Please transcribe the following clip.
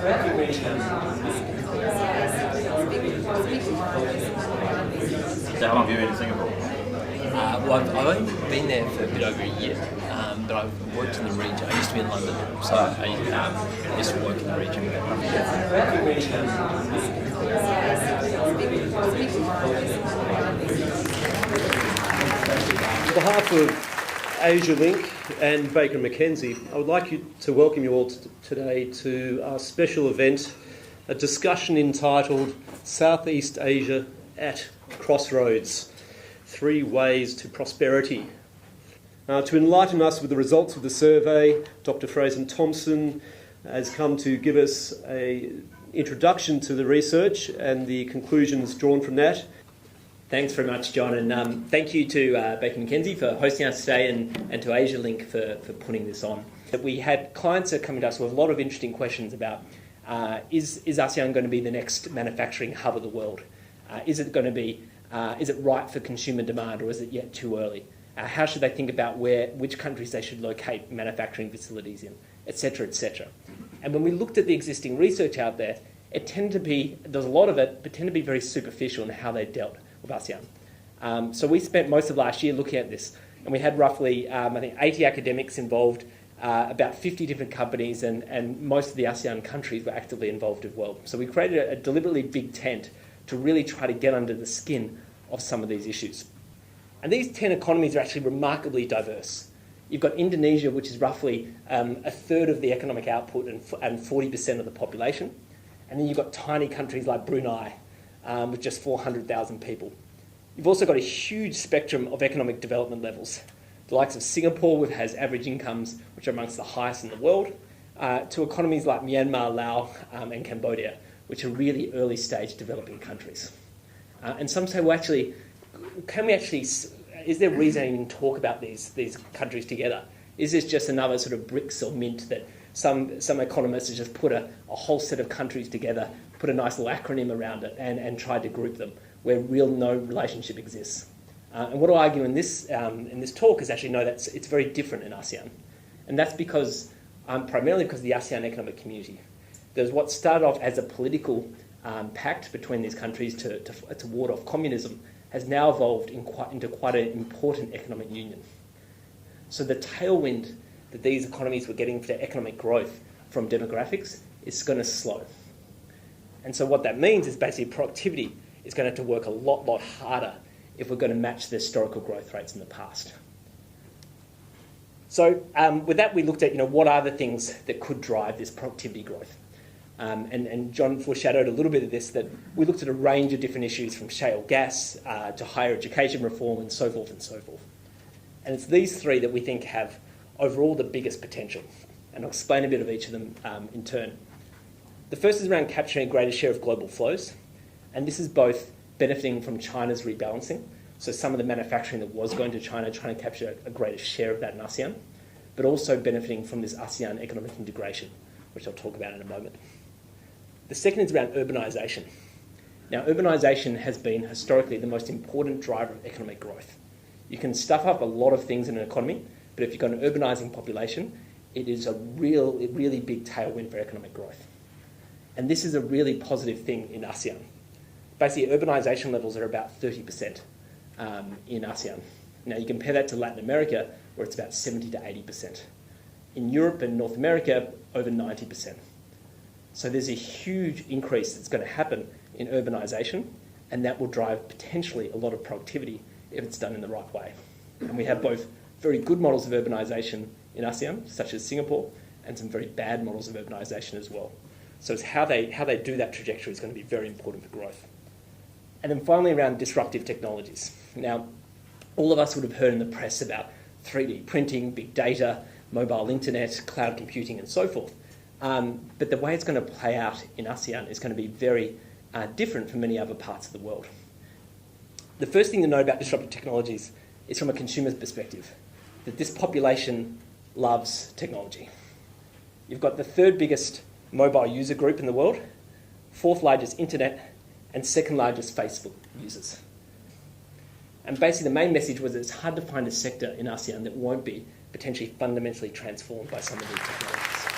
So how long have you been in Singapore? Well, I've only been there for a bit over a year, but I've worked in the region. I used to be in London, so I used to work in the region. On behalf of Asialink and Baker McKinsey, I would like to welcome you all today to our special event, a discussion entitled Southeast Asia at Crossroads, 3 Ways to Prosperity. To enlighten us with the results of the survey, Dr. Fraser Thompson has come to give us an introduction to the research and the conclusions drawn from that. Thanks very much, John, and thank you to Baker McKinsey for hosting us today and to Asialink for putting this on. We had clients that are coming to us with a lot of interesting questions about is ASEAN going to be the next manufacturing hub of the world? Is it right for consumer demand, or is it yet too early? How should they think about which countries they should locate manufacturing facilities in, etc., etc. And when we looked at the existing research out there, it tended to be, there's a lot of it, but tended to be very superficial in how they dealt with ASEAN. So we spent most of last year looking at this, and we had roughly, I think, 80 academics involved, about 50 different companies, and most of the ASEAN countries were actively involved as well. So we created a deliberately big tent to really try to get under the skin of some of these issues. And these 10 economies are actually remarkably diverse. You've got Indonesia, which is roughly a third of the economic output and 40% of the population. And then you've got tiny countries like Brunei, with just 400,000 people. You've also got a huge spectrum of economic development levels. The likes of Singapore, which has average incomes which are amongst the highest in the world, to economies like Myanmar, Laos, and Cambodia, which are really early stage developing countries. And some say, well, actually, is there reason to even talk about these countries together? Is this just another sort of BRICS or Mint that some economists have just put a whole set of countries together, put a nice little acronym around it, and tried to group them where no relationship exists? And what I argue in this talk is actually, no, it's very different in ASEAN. And that's primarily because of the ASEAN economic community. There's what started off as a political pact between these countries to ward off communism has now evolved into quite an important economic union. So the tailwind that these economies were getting for their economic growth from demographics is going to slow. And so what that means is basically productivity is going to have to work a lot harder if we're going to match the historical growth rates in the past. So with that, we looked at what are the things that could drive this productivity growth. And John foreshadowed a little bit of this, that we looked at a range of different issues from shale gas to higher education reform and so forth and so forth. And it's these 3 that we think have overall the biggest potential. And I'll explain a bit of each of them in turn. The first is around capturing a greater share of global flows. And this is both benefiting from China's rebalancing, so some of the manufacturing that was going to China, trying to capture a greater share of that in ASEAN, but also benefiting from this ASEAN economic integration, which I'll talk about in a moment. The second is around urbanisation. Now, urbanisation has been historically the most important driver of economic growth. You can stuff up a lot of things in an economy, but if you've got an urbanising population, it is a really big tailwind for economic growth. And this is a really positive thing in ASEAN. Basically, urbanisation levels are about 30% in ASEAN. Now, you compare that to Latin America, where it's about 70 to 80%. In Europe and North America, over 90%. So there's a huge increase that's going to happen in urbanisation, and that will drive potentially a lot of productivity if it's done in the right way. And we have both very good models of urbanisation in ASEAN, such as Singapore, and some very bad models of urbanisation as well. So it's how they do that trajectory is going to be very important for growth. And then finally, around disruptive technologies. Now, all of us would have heard in the press about 3D printing, big data, mobile internet, cloud computing, and so forth. But the way it's going to play out in ASEAN is going to be very different from many other parts of the world. The first thing to know about disruptive technologies is from a consumer's perspective, that this population loves technology. You've got the 3rd biggest mobile user group in the world, 4th largest internet, and 2nd largest Facebook users. And basically the main message was that it's hard to find a sector in ASEAN that won't be potentially fundamentally transformed by some of these technologies.